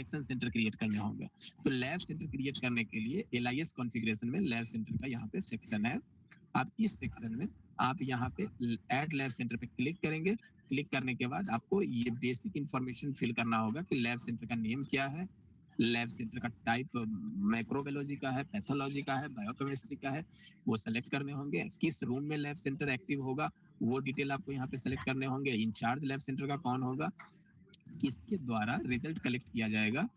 Collection centre create करने होंगे। तो लैब सेंटर क्रिएट करने के लिए LIS कॉन्फ़िगरेशन में लैब सेंटर का यहाँ पे सेक्शन है। आप इस सेक्शन में आप यहाँ पे ऐड लैब सेंटर पे क्लिक करेंगे। क्लिक करने के बाद आपको ये बेसिक इंफॉर्मेशन फिल करना होगा कि लैब सेंटर का नेम क्या है, लैब सेंटर का टाइप माइक्रोबायोलॉजी का है, पैथोलॉजी का है, बायोकेमिस्ट्री का है, वो सेलेक्ट करने होंगे। किस रूम में लैब सेंटर एक्टिव होगा वो डिटेल आपको यहाँ पे सेलेक्ट करने होंगे। इंचार्ज लैब सेंटर का कौन होगा, किसके द्वारा रिजल्ट कलेक्ट किया जाएगा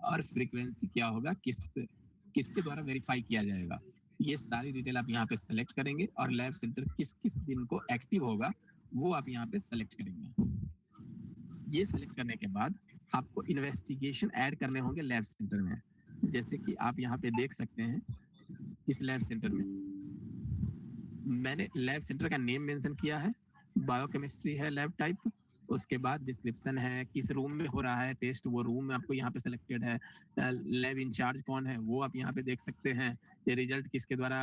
और फ्रीक्वेंसी क्या होगा, किसके द्वारा वेरीफाई किया जाएगा, ये सारी डिटेल आप यहाँ पे सेलेक्ट करेंगे। और लैब सेंटर किस किस दिन को एक्टिव होगा वो आप यहाँ पे सेलेक्ट करेंगे। ये सेलेक्ट करने के बाद आपको इन्वेस्टिगेशन ऐड करने होंगे लैब सेंटर में। जैसे कि आप यहाँ पे देख सकते हैं, इस लैब सेंटर में मैंने लैब सेंटर का नेम मेंशन किया है, बायोकेमिस्ट्री है लैब टाइप, उसके बाद डिस्क्रिप्शन है, किस रूम में हो रहा है टेस्ट, वो रूम आपको यहाँ पे सिलेक्टेड है। लैब इंचार्ज कौन है वो आप यहाँ पे देख सकते हैं। ये रिजल्ट किसके द्वारा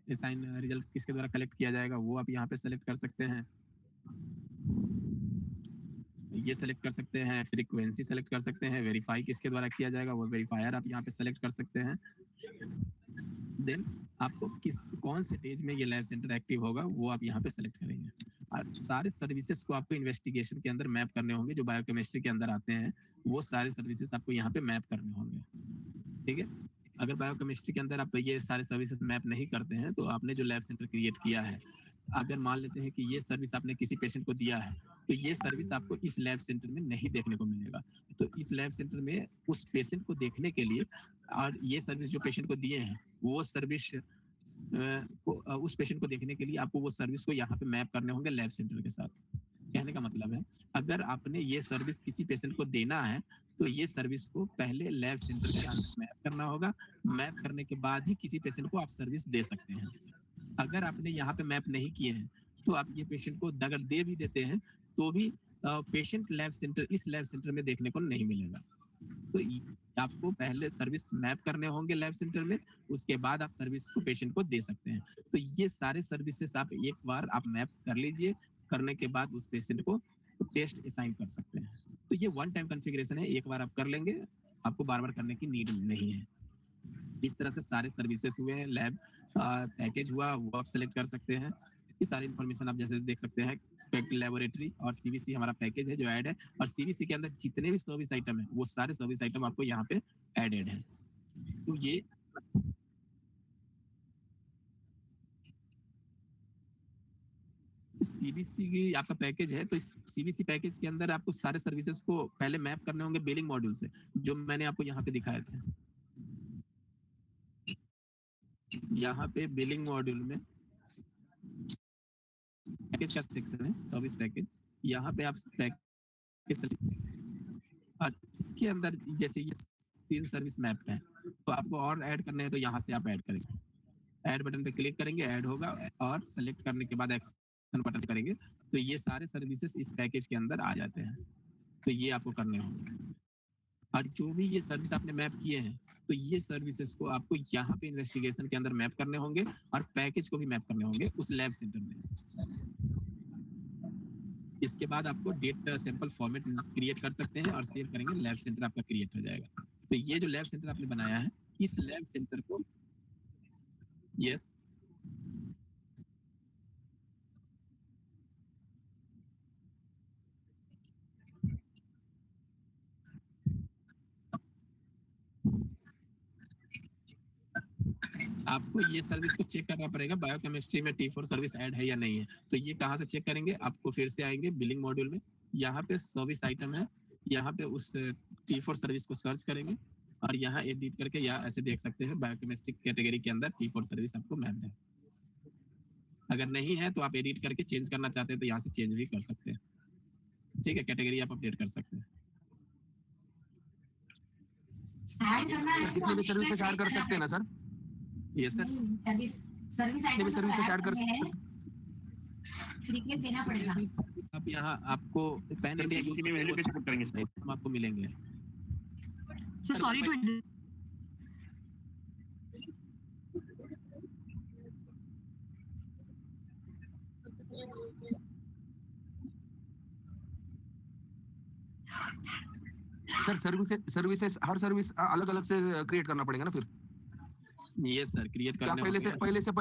असाइन, रिजल्ट किसके द्वारा कलेक्ट किया जाएगा वो आप यहाँ पे सेलेक्ट कर सकते हैं। ये सेलेक्ट कर सकते हैं, फ्रीक्वेंसी सेलेक्ट कर सकते हैं, वेरीफाई किसके द्वारा किया जाएगा वो वेरीफायर आप यहाँ पे सेलेक्ट कर सकते हैं। देन आपको कौन से स्टेज में ये लैब सेंटर एक्टिव होगा वो आप यहाँ पे सेलेक्ट करेंगे। और सारे सर्विसेज को आपको इन्वेस्टिगेशन के अंदर मैप करने होंगे, जो बायोकेमिस्ट्री के अंदर आते हैं वो सारे सर्विसेज आपको यहाँ पे मैप करने होंगे। ठीक है, अगर बायोकेमिस्ट्री के अंदर आप ये सारे सर्विसेज मैप नहीं करते हैं तो आपने जो लैब सेंटर क्रिएट किया है, अगर मान लेते हैं कि ये सर्विस आपने किसी पेशेंट को दिया है तो ये सर्विस आपको इस लैब सेंटर में नहीं देखने को मिलेगा। तो इस लैब सेंटर में उस पेशेंट को देखने के लिए और ये सर्विस जो पेशेंट को दिए हैं वो सर्विस उस पेशेंट को देखने के लिए आपको वो सर्विस को यहाँ पे मैप करने होंगे लैब सेंटर के साथ। कहने का मतलब है, अगर आपने ये सर्विस किसी पेशेंट को देना है तो ये सर्विस को पहले लैब सेंटर के अंदर मैप करना होगा। मैप करने के बाद ही किसी पेशेंट को आप सर्विस दे सकते हैं। अगर आपने यहाँ पे मैप नहीं किए हैं तो आप ये पेशेंट को अगर दे भी देते हैं तो भी पेशेंट लैब सेंटर इस लैब सेंटर में देखने को नहीं मिलेगा। तो आपको पहले सर्विस मैप करने होंगे लैब सेंटर में, उसके बाद आप सर्विस को पेशेंट को दे सकते हैं। तो ये सारे सर्विसेज आप एक बार आप मैप कर लीजिए, करने के बाद उस पेशेंट को टेस्ट असाइन कर सकते हैं। तो ये वन टाइम कॉन्फ़िगरेशन है, एक बार आप कर लेंगे, आपको बार बार करने की नीड नहीं है। इस तरह से सारे सर्विसेज हुए हैं। लैब पैकेज हुआ वो आप सेलेक्ट कर सकते हैं। ये सारी इन्फॉर्मेशन आप जैसे देख सकते हैं, लेबोरेटरी और CBC हमारा पैकेज है जो ऐड है, और CBC के अंदर जितने भी सर्विस आइटम है वो सारे सर्विस आइटम आपको यहाँ पे एडेड है। तो ये CBC की आपका पैकेज है, तो इस CBC पैकेज के अंदर आपको सारे सर्विसेज को पहले मैप करने होंगे बिलिंग मॉड्यूल से, जो मैंने आपको यहाँ पे दिखाए थे। यहाँ पे बिलिंग मॉड्यूल में पैकेज का सेक्शन है, सर्विस पैकेज। यहाँ पे आप पैकेज और इसके अंदर जैसे ये 3 सर्विस मैप है, तो आपको और ऐड करने हैं तो यहाँ से आप ऐड करेंगे। ऐड बटन पे क्लिक करेंगे, ऐड होगा, और सेलेक्ट करने के बाद एक्शन बटन करेंगे तो ये सारे सर्विसेज इस पैकेज के अंदर आ जाते हैं। तो ये आपको करने होंगे। और जो भी ये सर्विस आपने मैप किए हैं तो ये सर्विसेज को आपको यहाँ पे इन्वेस्टिगेशन के अंदर मैप करने होंगे और पैकेज को भी मैप करने होंगे उस लैब सेंटर में। इसके बाद आपको डेट सैंपल फॉर्मेट क्रिएट कर सकते हैं और सेव करेंगे, लैब सेंटर आपका क्रिएट हो जाएगा। तो ये जो लैब सेंटर आपने बनाया है, इस लैब सेंटर को यस आपको ये सर्विस को चेक करना पड़ेगा बायोकेमिस्ट्री में T4 सर्विस ऐड है या नहीं है। तो ये कहाँ से चेक करेंगे, आपको फिर से आएंगे बिलिंग मॉड्यूल में, यहाँ पे सर्विस आइटम है, यहाँ पे उस T4 सर्विस को सर्च करेंगे और यहाँ एडिट करके या ऐसे देख सकते हैं बायोकेमिस्ट्री कैटेगरी के अंदर T4 सर्विस आपको मैप है। अगर नहीं है तो आप एडिट करके चेंज करना चाहते हैं तो यहाँ से चेंज भी कर सकते हैं। ठीक है, कैटेगरी आप अपडेट कर सकते हैं। कितने भी सर्विस ऐड कर सकते हैं ना sir? Yes sir, service add कर सकते हैं। देना पड़ेगा। आप यहाँ आपको पैन इंडिया यूज करेंगे आपको मिलेंगे। So sorry to sir services her service अलग अलग से क्रिएट करना पड़ेगा ना फिर? ये सर क्रिएट क्या करने होंगे।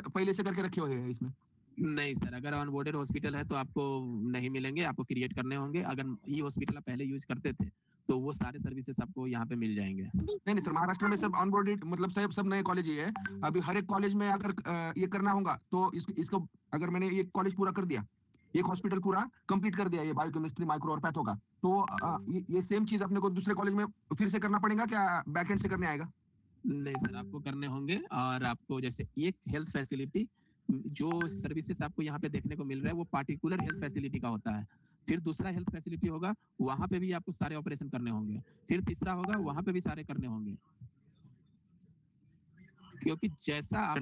पहले से करके रखे हुए हैं इसमें? नहीं सर, अगर ऑनबोर्डेड हॉस्पिटल है तो आपको नहीं मिलेंगे, आपको क्रिएट करने होंगे। अगर ई हॉस्पिटल आप पहले यूज करते थे तो वो सारे सर्विसेज आपको यहाँ पे मिल जाएंगे। नहीं सर, महाराष्ट्र में सब ऑनबोर्डेड मतलब सब नए कॉलेज ही है। अभी हर एक कॉलेज में अगर ये करना होगा तो इसको अगर मैंने ये कॉलेज पूरा कर दिया, एक हॉस्पिटल पूरा कंप्लीट कर दिया, ये बायोकेमिस्ट्री माइक्रो और पैथो का, तो ये सेम चीज अपने को दूसरे कॉलेज में फिर से करना पड़ेगा क्या? बैकएंड से करने आएगा? नहीं सर, आपको करने होंगे। और आपको जैसे एक हेल्थ फैसिलिटी, जो सर्विसेज आपको यहाँ पे देखने को मिल रहा है वो पार्टिकुलर हेल्थ फैसिलिटी का होता है। फिर दूसरा हेल्थ फैसिलिटी होगा, वहां पे भी आपको सारे ऑपरेशन करने होंगे। फिर तीसरा होगा, वहां पे भी सारे करने होंगे। क्योंकि जैसा आप